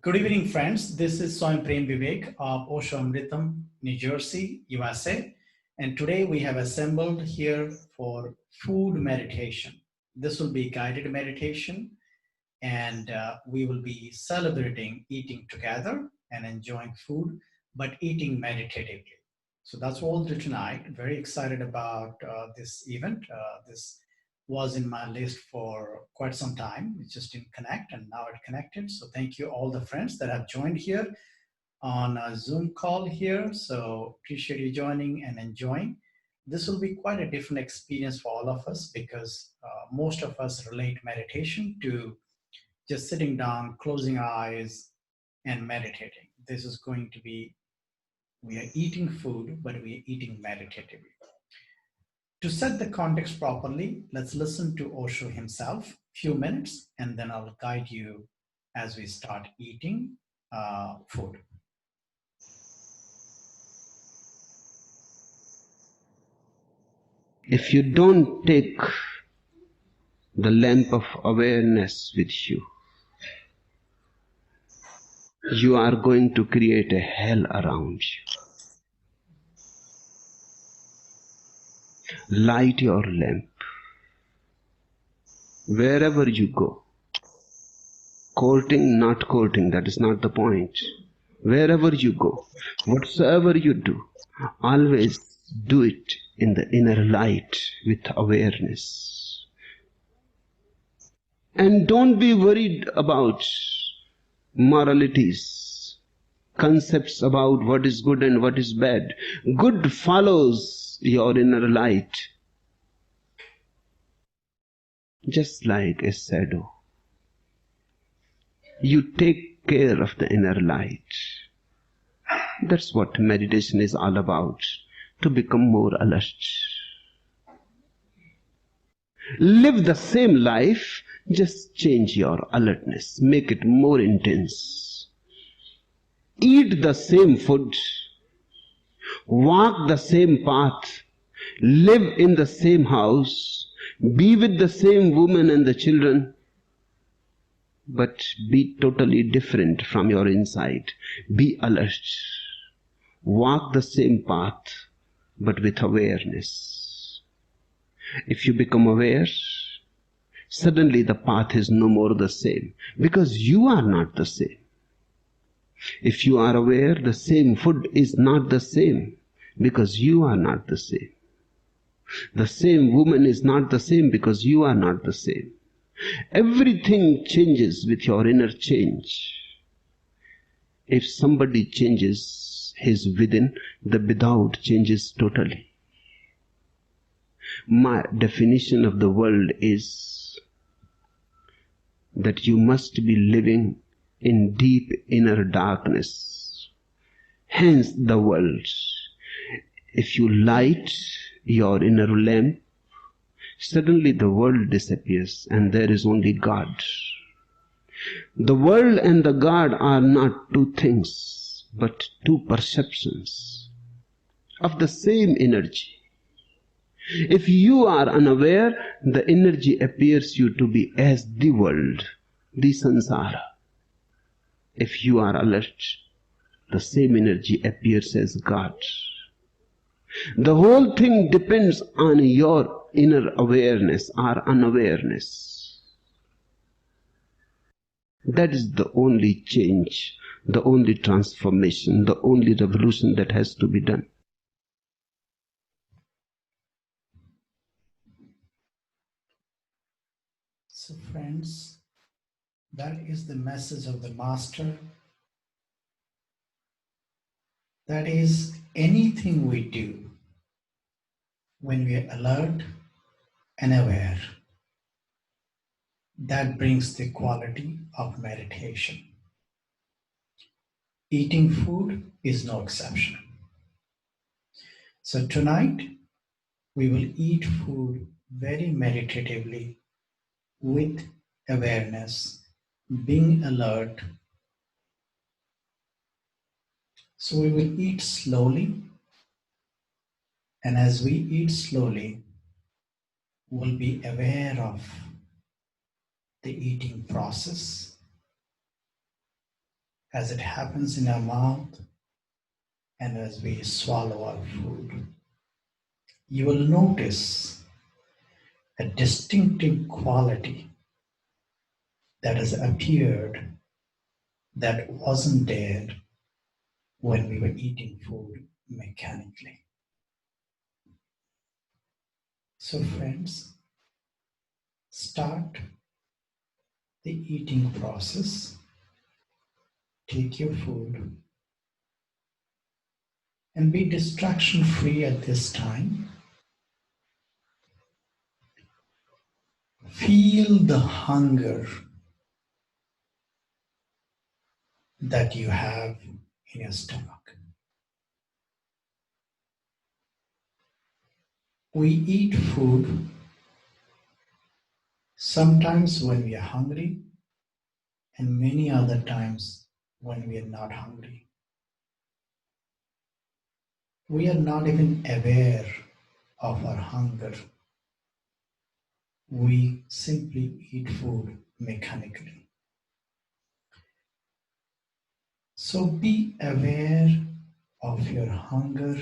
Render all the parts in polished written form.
Good evening, friends. This is Swami Prem Vivek of Osho Amritam, New Jersey, USA. And today we have assembled here for food meditation. This will be guided meditation, and we will be celebrating eating together and enjoying food, but eating meditatively. So that's what we'll do tonight. Very excited about this event. This was in my list for quite some time. It just didn't connect, and now it connected. So thank you all the friends that have joined here on a Zoom call here. So appreciate you joining and enjoying. This will be quite a different experience for all of us because most of us relate meditation to just sitting down, closing eyes, and meditating. This is going to be, we are eating food, but we are eating meditatively. To set the context properly, let's listen to Osho himself, few minutes, and then I'll guide you as we start eating food. If you don't take the lamp of awareness with you, you are going to create a hell around you. Light your lamp wherever you go. Courting, not courting, that is not the point. Wherever you go, whatsoever you do, always do it in the inner light with awareness. And don't be worried about moralities, concepts about what is good and what is bad. Good follows your inner light, just like a shadow. You take care of the inner light. That's what meditation is all about, to become more alert. Live the same life, just change your alertness, make it more intense. Eat the same food, walk the same path, live in the same house, be with the same woman and the children, but be totally different from your inside. Be alert. Walk the same path, but with awareness. If you become aware, suddenly the path is no more the same, because you are not the same. If you are aware, the same food is not the same, because you are not the same. The same woman is not the same, because you are not the same. Everything changes with your inner change. If somebody changes his within, the without changes totally. My definition of the world is that you must be living in deep inner darkness. Hence the world. If you light your inner lamp, suddenly the world disappears and there is only God. The world and the God are not two things, but two perceptions of the same energy. If you are unaware, the energy appears you to be as the world, the samsara. If you are alert, the same energy appears as God. The whole thing depends on your inner awareness or unawareness. That is the only change, the only transformation, the only revolution that has to be done. So, friends, that is the message of the Master. That is, anything we do when we are alert and aware, that brings the quality of meditation. Eating food is no exception. So tonight, we will eat food very meditatively with awareness, being alert. So we will eat slowly, and as we eat slowly, we'll be aware of the eating process. as it happens in our mouth and as we swallow our food, you will notice a distinctive quality that has appeared that wasn't there when we were eating food mechanically. So, friends, start the eating process. Take your food and be distraction free at this time. Feel the hunger that you have in your stomach. We eat food sometimes when we are hungry and many other times when we are not hungry. We are not even aware of our hunger. We simply eat food mechanically. So be aware of your hunger.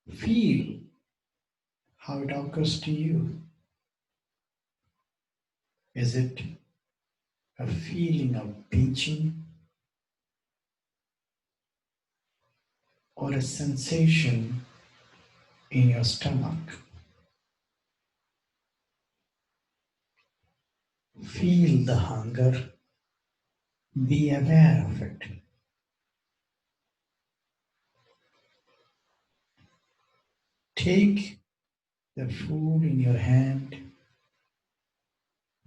Feel how it occurs to you. Is it a feeling of pinching or a sensation in your stomach? Feel the hunger. Be aware of it. Take the food in your hand.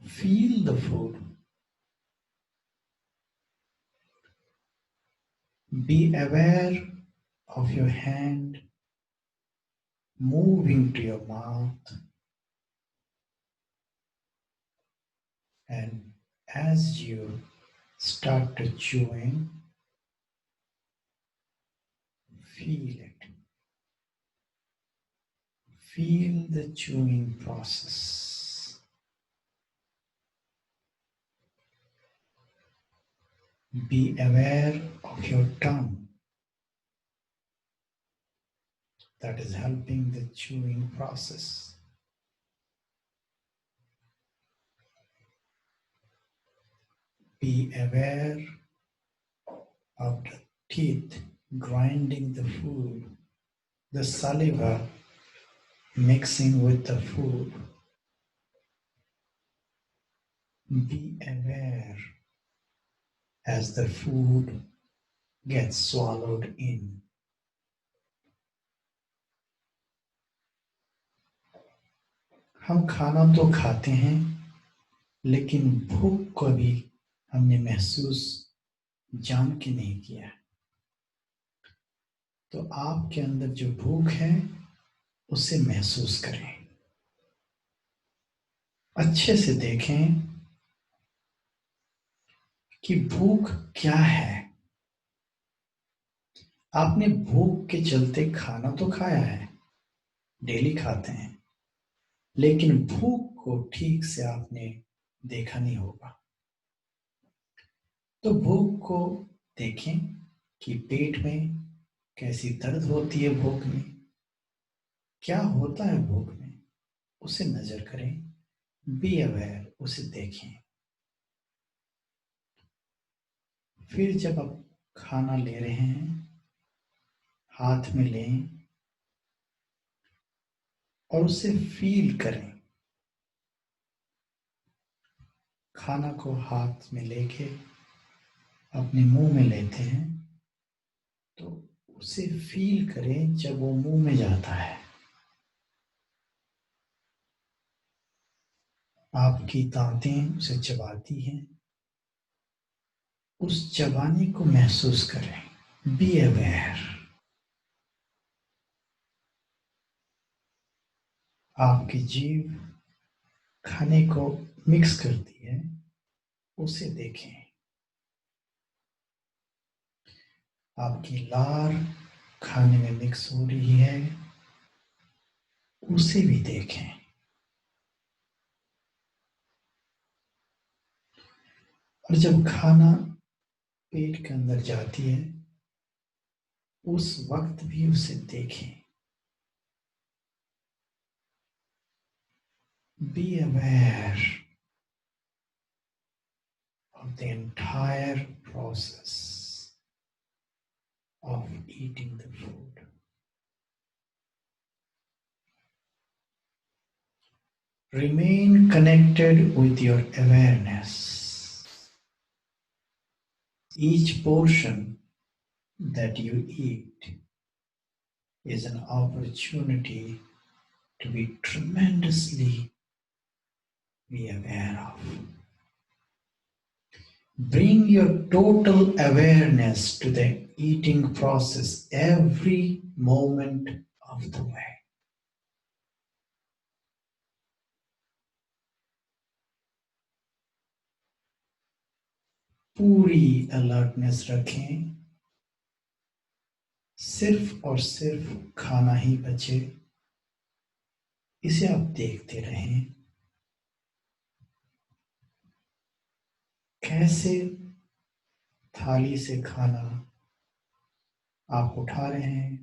Feel the food. Be aware of your hand moving to your mouth, and as you start to chewing, feel it. Feel the chewing process. Be aware of your tongue that is helping the chewing process. Be aware of the teeth grinding the food, the saliva mixing with the food. Be aware as the food gets swallowed in. हम खाना तो खाते हैं, लेकिन भूख को भी हमने महसूस जान के नहीं किया। तो आपके अंदर जो भूख है उसे महसूस करें, अच्छे से देखें कि भूख क्या है। आपने भूख के चलते खाना तो खाया है, डेली खाते हैं, लेकिन भूख को ठीक से आपने देखा नहीं होगा। तो भूख को देखें कि पेट में कैसी दर्द होती है, भूख में क्या होता है, भूख में उसे नजर करें, बी अवेयर, उसे देखें। फिर जब आप खाना ले रहे हैं, हाथ में लें और उसे फील करें। खाना को हाथ में लेके अपने मुंह में लेते हैं तो उसे फील करें जब वो मुंह में जाता है। आपकी दांतें उसे चबाती हैं, उस चबाने को महसूस करें। Be aware. आपकी जीभ खाने को मिक्स करती है, उसे देखें। आपकी लार खाने में मिक्स हो रही है, उसे भी देखें। और जब खाना पेट के अंदर जाती है उस वक्त भी उसे देखें. Be aware of the entire process of eating the food. Remain connected with your awareness. Each portion that you eat is an opportunity to be tremendously be aware of. Bring your total awareness to the eating process every moment of the way. पूरी alertness रखें. सिर्फ और सिर्फ खाना ही बचे, इसे आप देखते रहें. कैसे थाली से खाना आप उठा रहे हैं,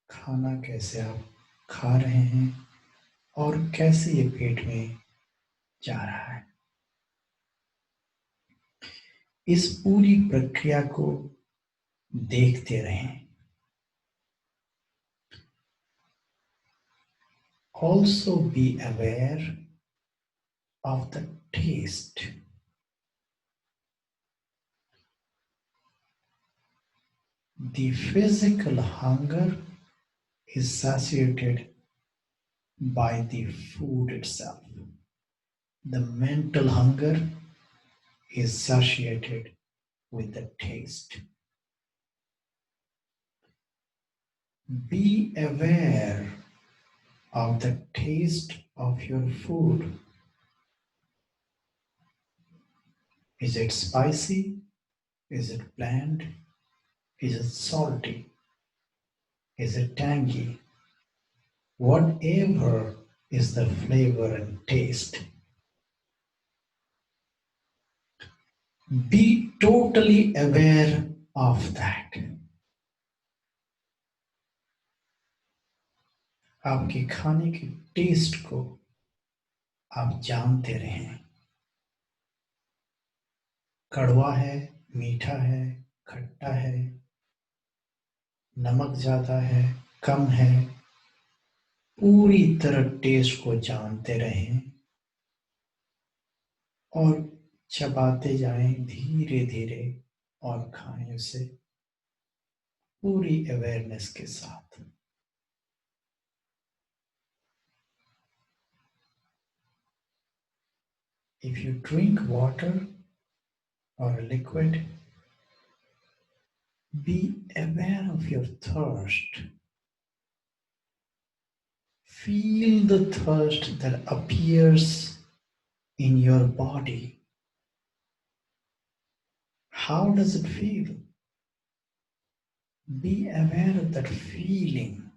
खाना कैसे आप खा रहे हैं और कैसे ये पेट में जा रहा है. इस पूरी प्रक्रिया को देखते रहें. Also be aware of the taste. The physical hunger is satiated by the food itself. The mental hunger is satiated with the taste. Be aware of the taste of your food. Is it spicy? Is it bland? Is it salty? Is it tangy? Whatever is the flavor and taste, be totally aware of that. आपके खाने के test को आप जानते रहें. कड़वा है, मीठा है, खट्टा है, नमक ज्यादा है, कम है, पूरी तरह टेस्ट को जानते रहें और चबाते जाएं धीरे धीरे और खाएं उसे पूरी अवेयरनेस के साथ. If you drink water or a liquid, be aware of your thirst. Feel the thirst that appears in your body. How does it feel? Be aware of that feeling.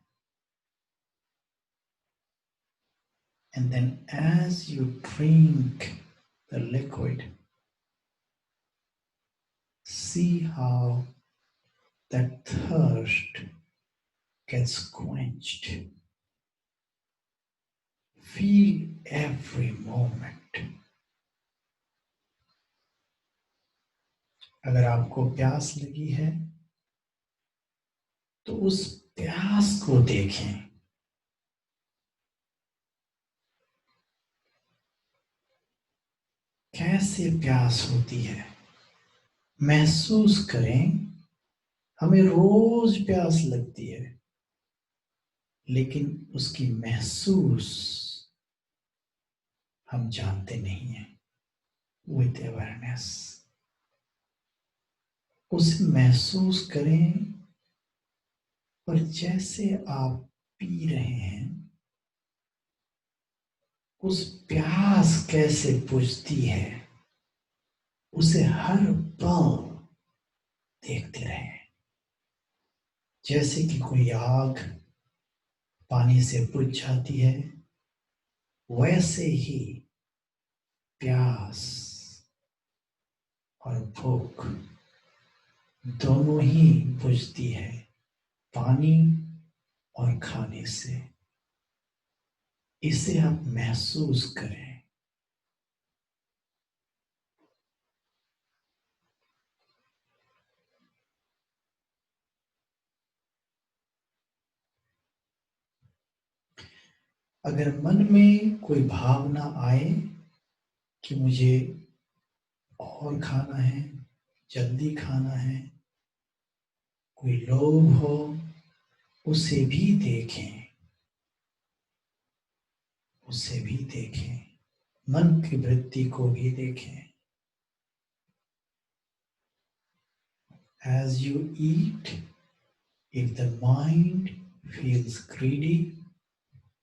And then as you drink the liquid, see how that thirst gets quenched. Feel every moment. अगर आपको प्यास लगी है तो उस प्यास को देखें. कैसे प्यास होती है महसूस करें. हमें रोज प्यास लगती है लेकिन उसकी महसूस हम जानते नहीं हैं. विद अवेयरनेस उसे महसूस करें और जैसे आप पी रहे हैं उस प्यास कैसे बुझती है उसे हर पल देखते रहें. जैसे कि कोई आग पानी से बुझ जाती है वैसे ही प्यास भूख दोनों ही बुझती है पानी और खाने से। इसे आप महसूस करें। अगर मन में कोई भावना आए कि मुझे और खाना है, जल्दी खाना है, कोई लोभ हो, उसे भी देखें, उसे भी देखें, मन की वृत्ति को भी देखें। As you eat, if the mind feels greedy,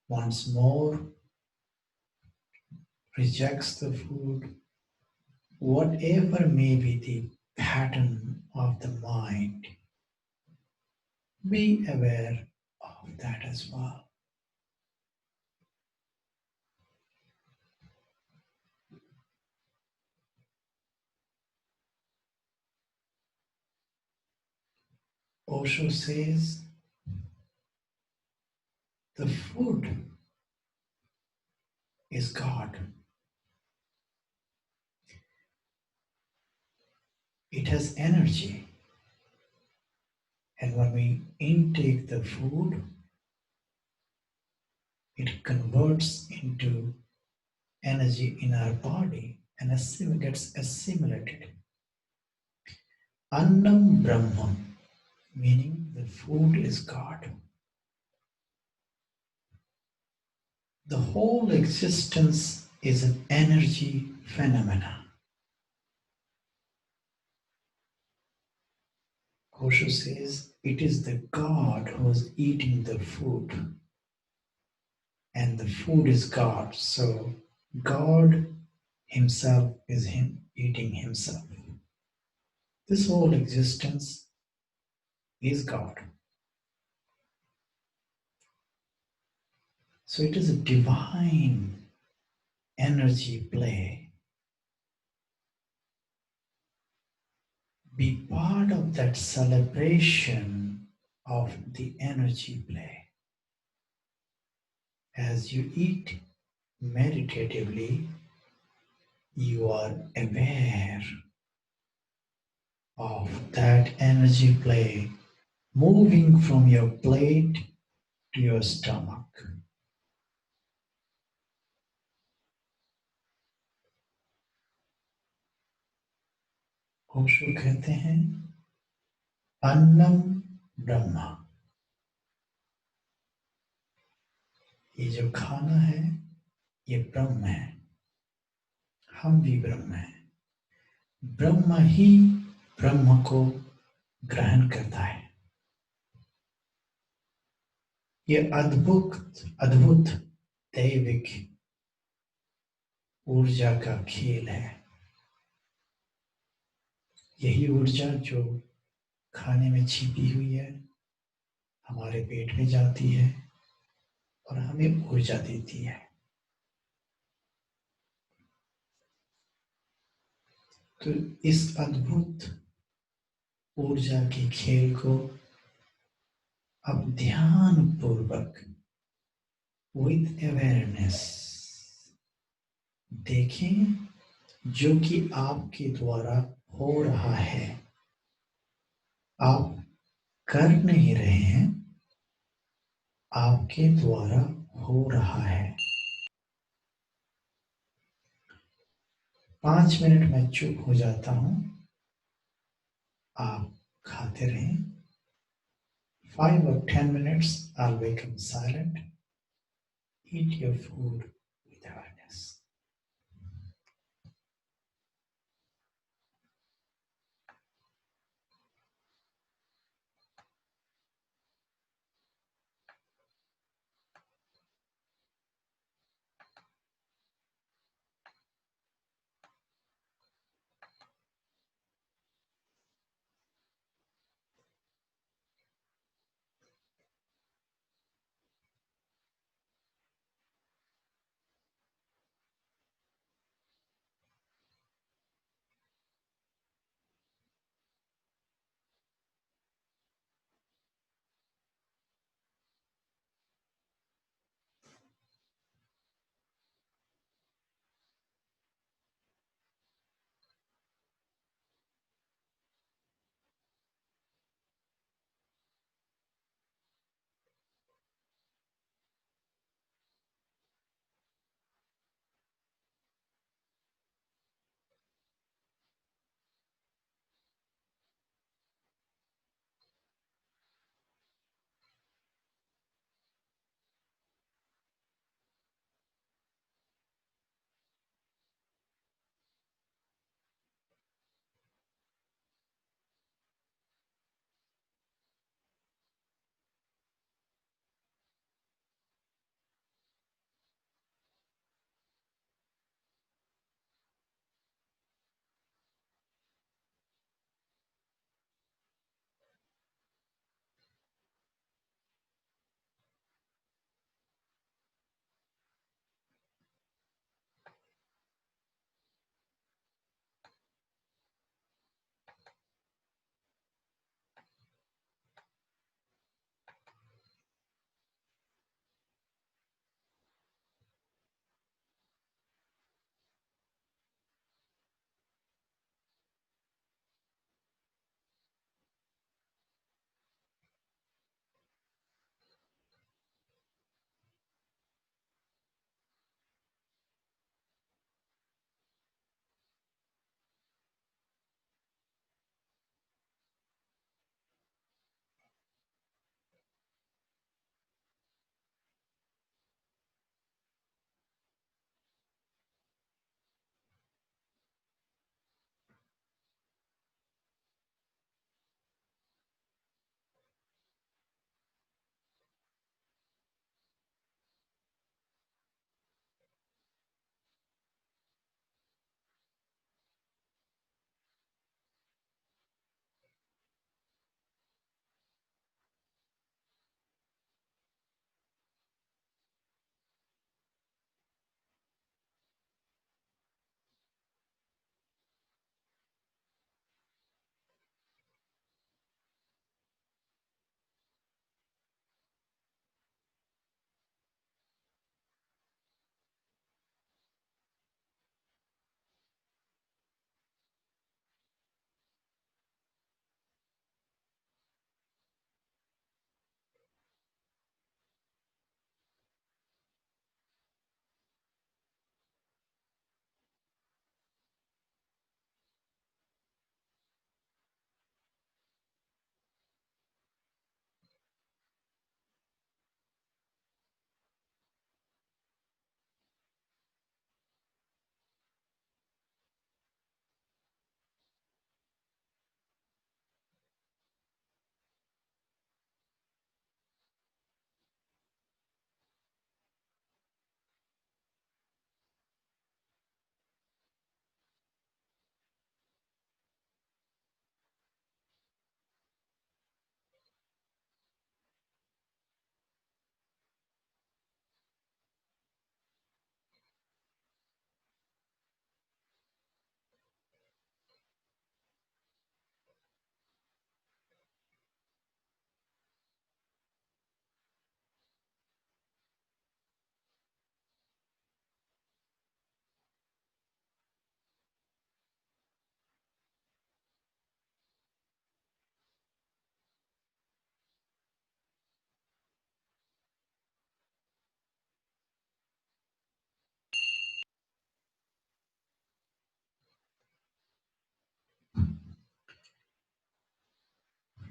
wants more, rejects the food, whatever may be the pattern of the mind, be aware of that as well. Osho says the food is God. It has energy. And when we intake the food, it converts into energy in our body and gets assimilated. Annam Brahman, meaning the food is God. The whole existence is an energy phenomena. Osho says it is the God who is eating the food, and the food is God. So God himself is him eating himself. This whole existence is God. So it is a divine energy play. Be part of that celebration of the energy play. As you eat meditatively, you are aware of that energy play moving from your plate to your stomach. Osho कहते हैं अन्नम ब्रह्मा, ये जो खाना है ये ब्रह्म है, हम भी ब्रह्म हैं। ब्रह्म ही ब्रह्म को ग्रहण करता है। ये अद्भुत अद्भुत दैविक ऊर्जा का खेल है। यही ऊर्जा जो खाने में छिपी हुई है हमारे पेट में जाती है और हमें ऊर्जा देती है। तो इस अद्भुत ऊर्जा के खेल को अब ध्यान पूर्वक विद अवेयरनेस देखें, जो कि आपके द्वारा हो रहा है। आप कर नहीं रहे हैं, आपके द्वारा हो रहा है। 5 मिनट में चुप हो जाता हूं, आप खाते रहें। 5 or 10 minutes, I'll become silent. Eat your food with awareness.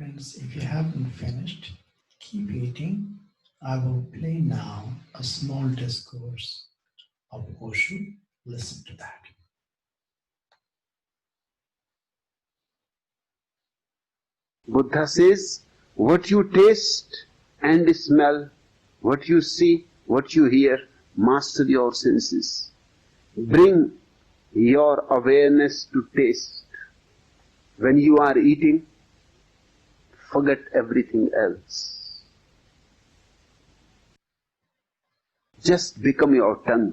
Friends, if you haven't finished, keep eating. I will play now a small discourse of Osho. Listen to that. Buddha says, what you taste and smell, what you see, what you hear, master your senses. Bring your awareness to taste. When you are eating, forget everything else. Just become your tongue,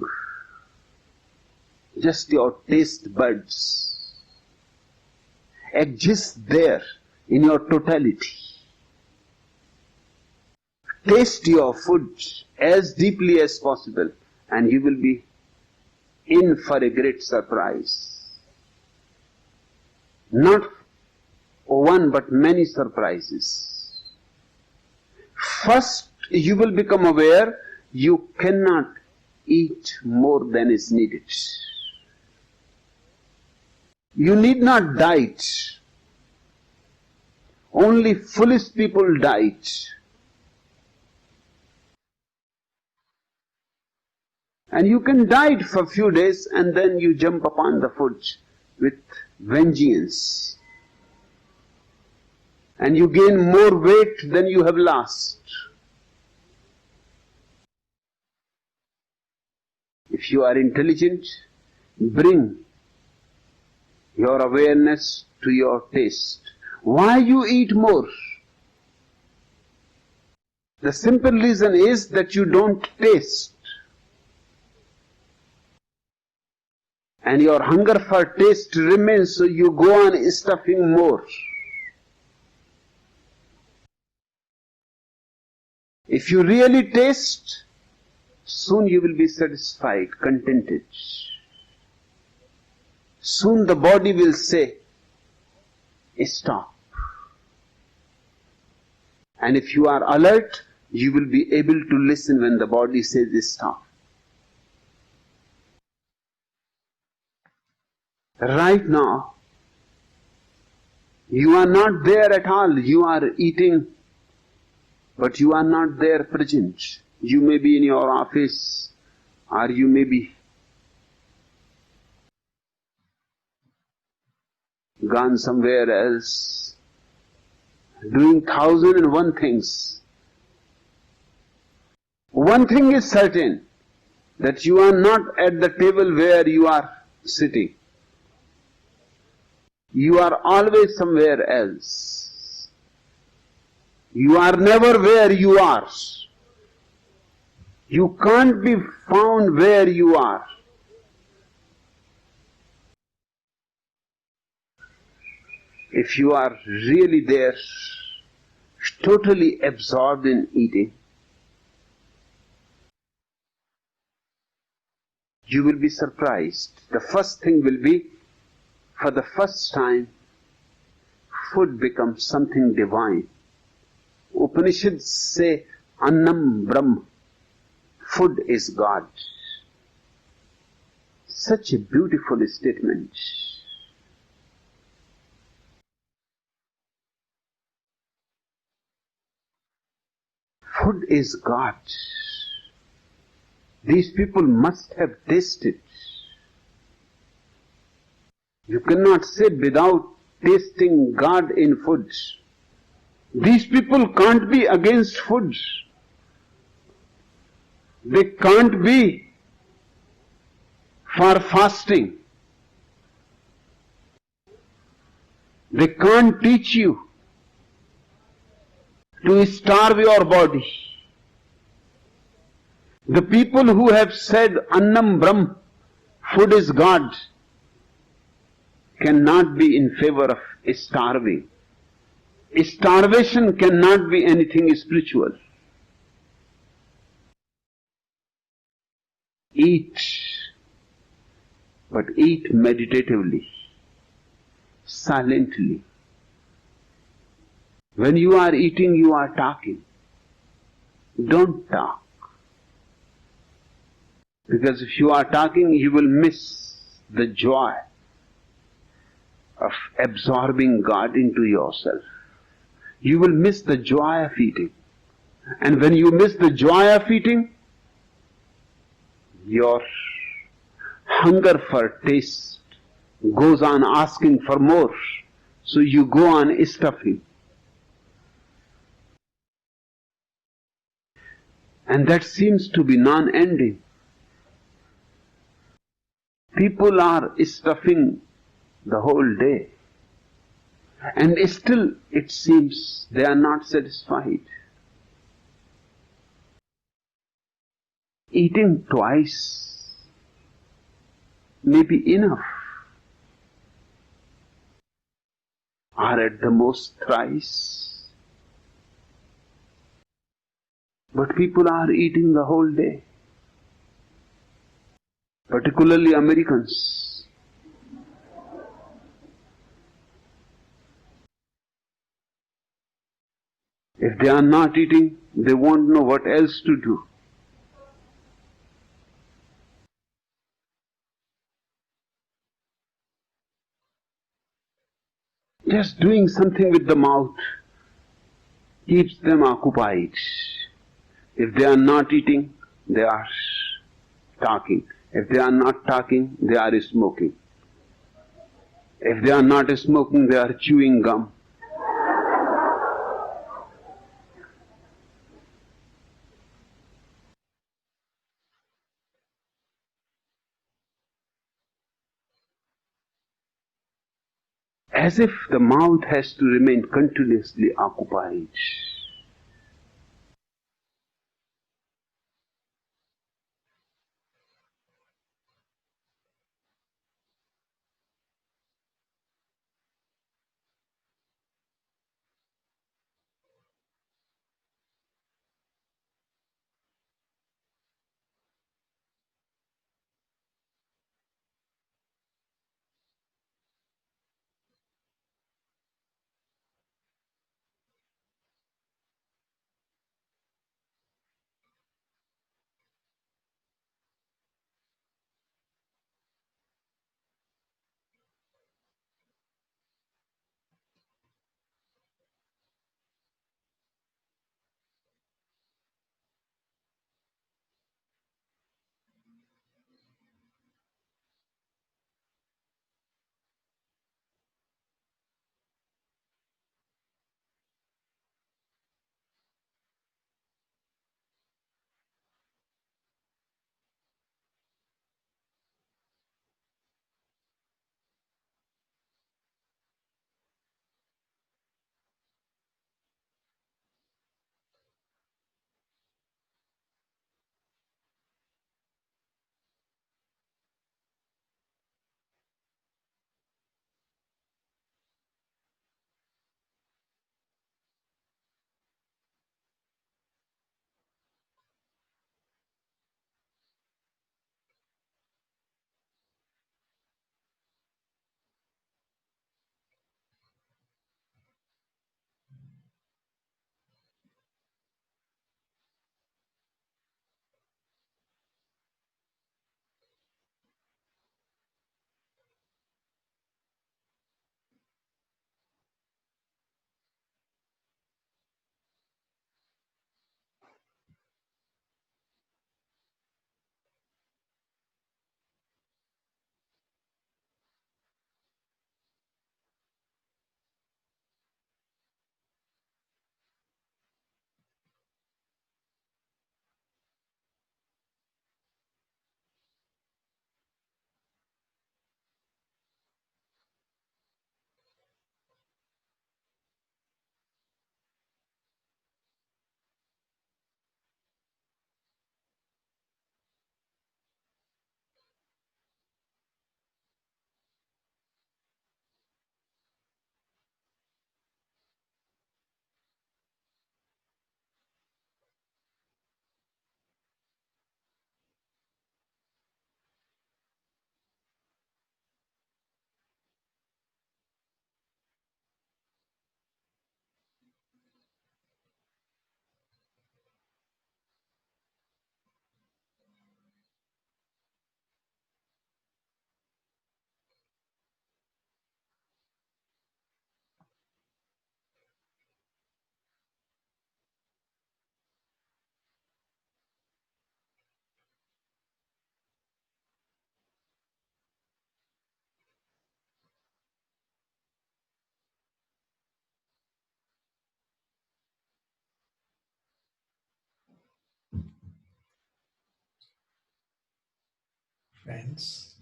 just your taste buds. Exist there in your totality. Taste your food as deeply as possible, and you will be in for a great surprise. Not one but many surprises. First, you will become aware you cannot eat more than is needed. You need not diet. Only foolish people diet. And you can diet for a few days and then you jump upon the food with vengeance. And you gain more weight than you have lost. If you are intelligent, bring your awareness to your taste. Why you eat more? The simple reason is that you don't taste. And your hunger for taste remains, so you go on stuffing more. If you really taste, soon you will be satisfied, contented. Soon the body will say, stop. And if you are alert, you will be able to listen when the body says stop. Right now, you are not there at all. You are eating, but you are not there present. You may be in your office, or you may be gone somewhere else, doing 1,001 things. One thing is certain, that you are not at the table where you are sitting. You are always somewhere else. You are never where you are. You can't be found where you are. If you are really there, totally absorbed in eating, you will be surprised. The first thing will be, for the first time, food becomes something divine. Upanishads say, Annam Brahma, food is God. Such a beautiful statement. Food is God. These people must have tasted. You cannot say without tasting God in food. These people can't be against food. They can't be for fasting. They can't teach you to starve your body. The people who have said Annam Brahm, food is God, cannot be in favor of starving. Starvation cannot be anything spiritual. Eat, but eat meditatively, silently. When you are eating, you are talking. Don't talk. Because if you are talking, you will miss the joy of absorbing God into yourself. you will miss the joy of eating. And when you miss the joy of eating, your hunger for taste goes on asking for more. So you go on stuffing. And that seems to be non-ending. People are stuffing the whole day. And still it seems they are not satisfied. Eating twice may be enough, or at the most thrice. But people are eating the whole day, particularly Americans. If they are not eating, they won't know what else to do. Just doing something with the mouth keeps them occupied. If they are not eating, they are talking. If they are not talking, they are smoking. If they are not smoking, they are chewing gum. As if the mouth has to remain continuously occupied. friends.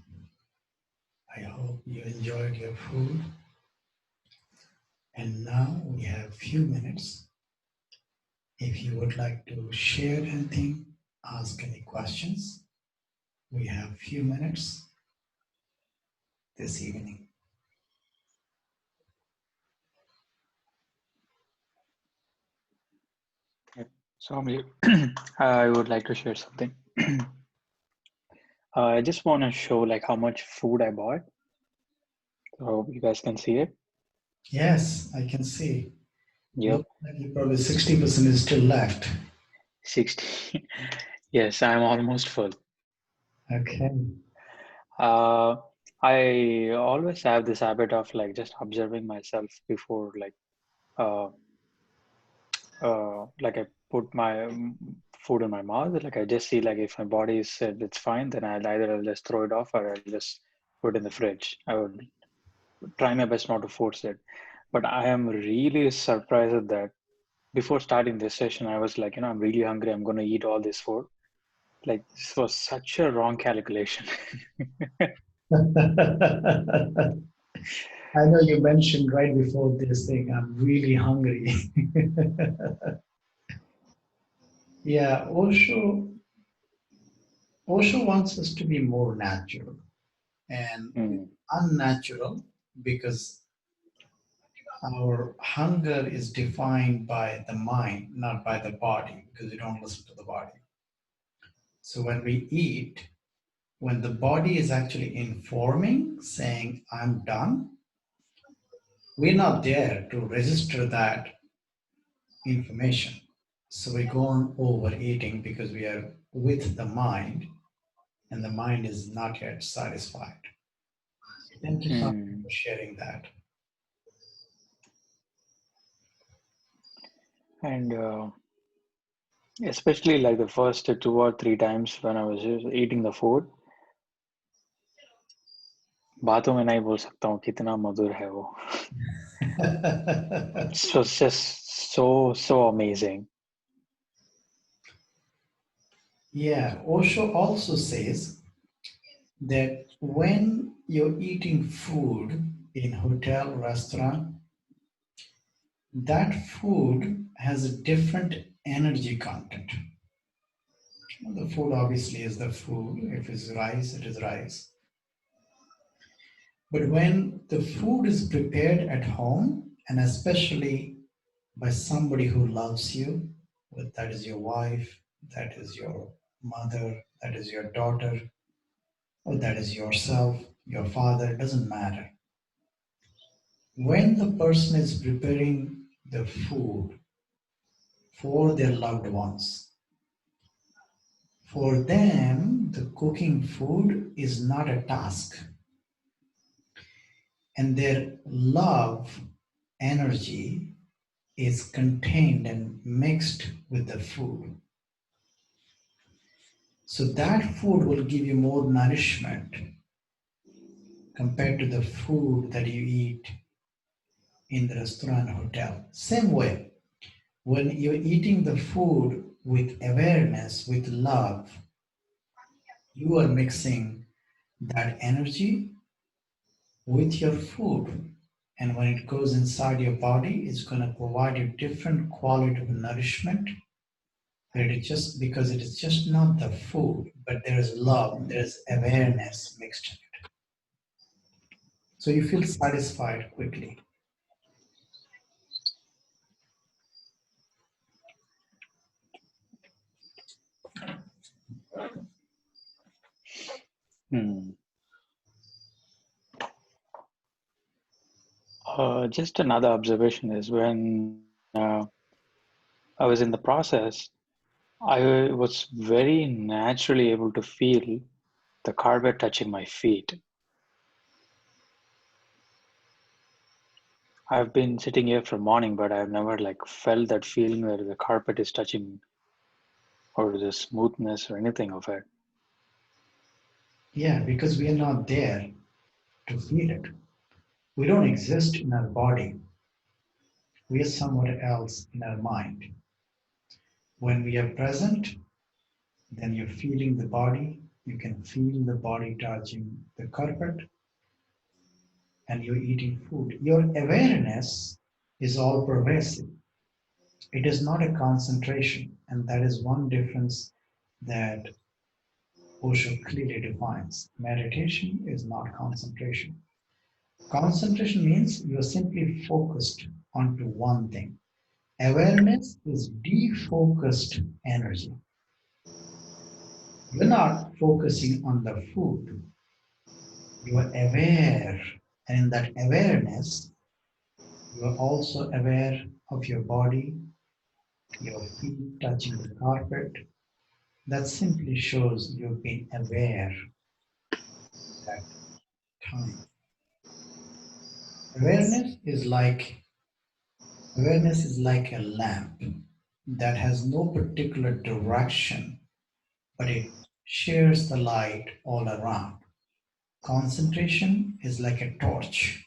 I hope you enjoyed your food. And now we have a few minutes. If you would like to share anything, ask any questions, we have a few minutes this evening. So I would like to share something. I just want to show like how much food I bought, so you guys can see it. Yes, I can see. Yep, Looks like you probably 60% is still left. 60. Yes, I'm almost full. Okay. Uh, I always have this habit of like just observing myself before uh, like I put my food in my mouth. Like I just see like if my body said it's fine, then I'll just throw it off or I'll just put it in the fridge. I would try my best not to force it. But I am really surprised that before starting this session, I was like, I'm really hungry. I'm going to eat all this food. Like, this was such a wrong calculation. I know you mentioned right before this thing, I'm really hungry. Yeah, Osho wants us to be more natural and Mm, unnatural because our hunger is defined by the mind, not by the body, because we don't listen to the body. So when we eat, when the body is actually informing, saying, I'm done, we're not there to register that information. So we go on overeating because we are with the mind and the mind is not yet satisfied. Thank you so much mm. for sharing that. And especially like the first 2 or 3 times when I was just eating the food, बातों में नहीं बोल सकता हूँ कितना मधुर है वो. It was just so amazing. Yeah, Osho also says that when you're eating food in hotel, restaurant, that food has a different energy content. The food obviously is the food. If it's rice, it is rice. But when the food is prepared at home, and especially by somebody who loves you, whether that is your wife, that is your mother, that is your daughter, or that is yourself, your father, it doesn't matter. When the person is preparing the food for their loved ones, for them, the cooking food is not a task. And their love energy is contained and mixed with the food. So that food will give you more nourishment compared to the food that you eat in the restaurant or hotel. Same way, when you're eating the food with awareness, with love, you are mixing that energy with your food. And when it goes inside your body, it's going to provide you different quality of nourishment. But it is just because it is just not the food, but there is love, there is awareness mixed in it. So you feel satisfied quickly. Hmm. Just another observation is when I was in the process, I was very naturally able to feel the carpet touching my feet. I've been sitting here from morning, but I've never like felt that feeling where the carpet is touching or the smoothness or anything of it. Yeah, because we are not there to feel it. We don't exist in our body. We are somewhere else in our mind. When we are present, then you're feeling the body. You can feel the body touching the carpet and you're eating food. Your awareness is all pervasive. It is not a concentration. And that is one difference that Osho clearly defines. Meditation is not concentration. Concentration means you're simply focused onto one thing. Awareness is defocused energy. You're not focusing on the food. You are aware. And in that awareness, you are also aware of your body, your feet touching the carpet. That simply shows you've been aware that time. Awareness is like Awareness is like a lamp that has no particular direction, but it shares the light all around. Concentration is like a torch.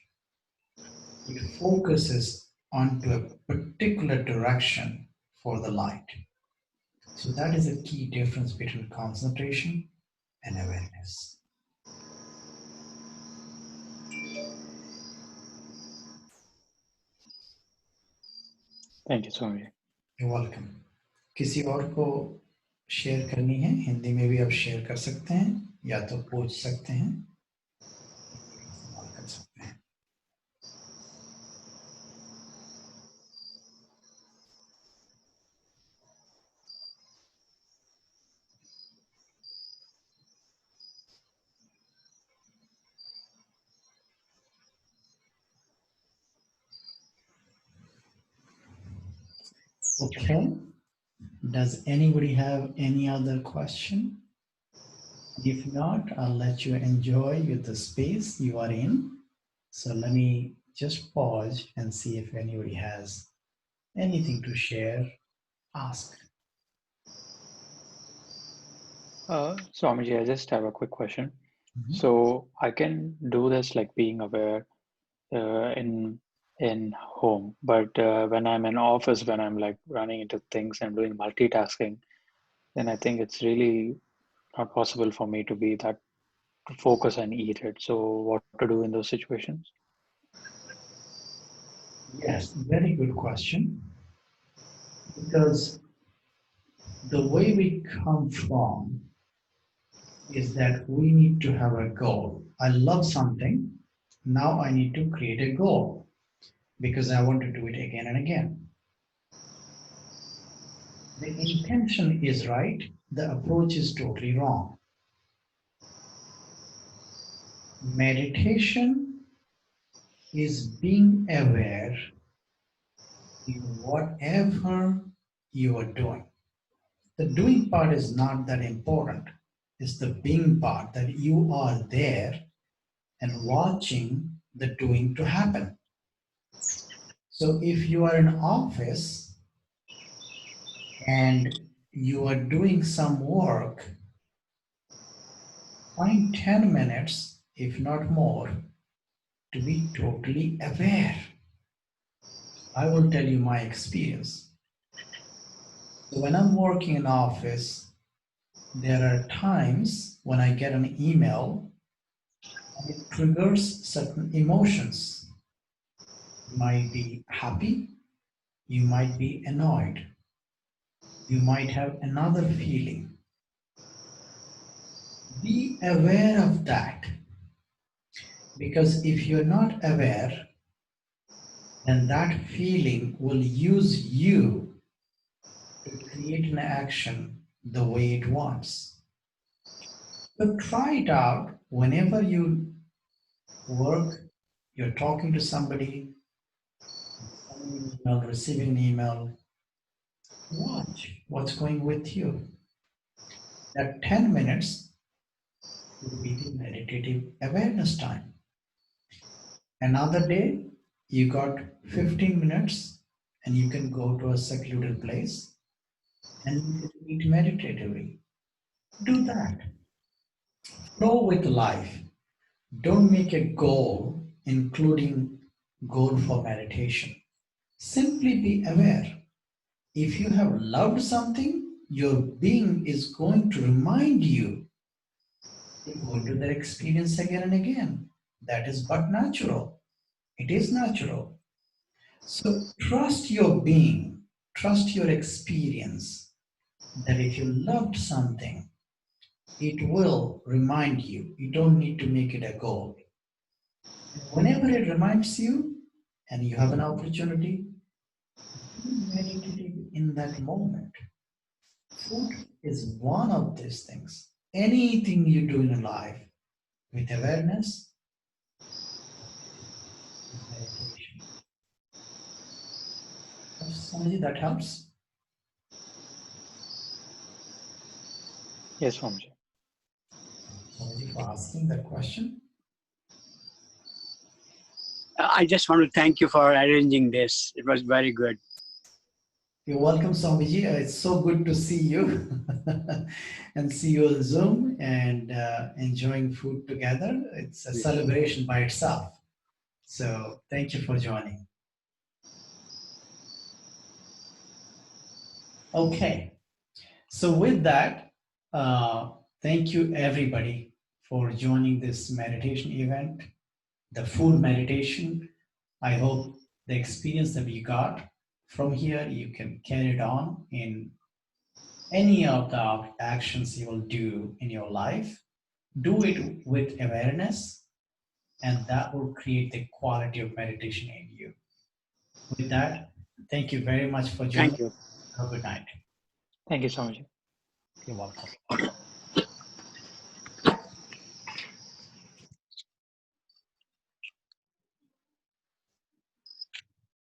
It focuses onto a particular direction for the light. So that is a key difference between concentration and awareness. Thank you so much. You're welcome. किसी और को share करनी है? हिंदी में भी आप share कर सकते हैं या तो पूछ सकते हैं, इस्तेमाल कर सकते हैं. Okay. Does anybody have any other question? If not, I'll let you enjoy with the space you are in. So let me just pause and see if anybody has anything to share, ask. Swamiji, I just have a quick question. Mhm. So I can do this like being aware in home, but when I'm in office, when I'm like running into things and doing multitasking, then I think it's really not possible for me to be that to focus and eat it. So what to do in those situations? Yes, very good question. Because the way we come from is that we need to have a goal. I love something. Now I need to create a goal because I want to do it again and again. The intention is right, the approach is totally wrong. Meditation is being aware in whatever you are doing. The doing part is not that important. It's the being part that you are there and watching the doing to happen. So if you are in office and you are doing some work, find 10 minutes, if not more, to be totally aware. I will tell you my experience. So when I'm working in office, there are times when I get an email and it triggers certain emotions. You might be happy, you might be annoyed, you might have another feeling. Be aware of that, because if you're not aware, then that feeling will use you to create an action the way it wants. So try it out whenever you work, you're talking to somebody, sending an email, receiving an email. Watch what's going with you. That 10 minutes will be the meditative awareness time. Another day, you got 15 minutes and you can go to a secluded place and you can eat meditatively. Do that. Flow with life. Don't make a goal, including goal for meditation. Simply be aware. If you have loved something, your being is going to remind you They go into their experience again and again. That is but natural. It is natural. So trust your being, trust your experience, that if you loved something, it will remind you. You don't need to make it a goal. Whenever it reminds you and you have an opportunity, be meditative in that moment. Food is one of these things. Anything you do in life with awareness is meditation. Swamiji, that helps? Yes, Swamiji. Swamiji, for asking that question. I just want to thank you for arranging this. It was very good. You're welcome, Swamiji. It's so good to see you and see you on Zoom and enjoying food together. It's a celebration by itself. So thank you for joining. Okay. So with that, thank you everybody for joining this meditation event, the food meditation. I hope the experience that you got from here, you can carry it on in any of the actions you will do in your life. Do it with awareness, and that will create the quality of meditation in you. With that, thank you very much for joining. Thank you. Have a good night. Thank you, Swamiji. You're welcome.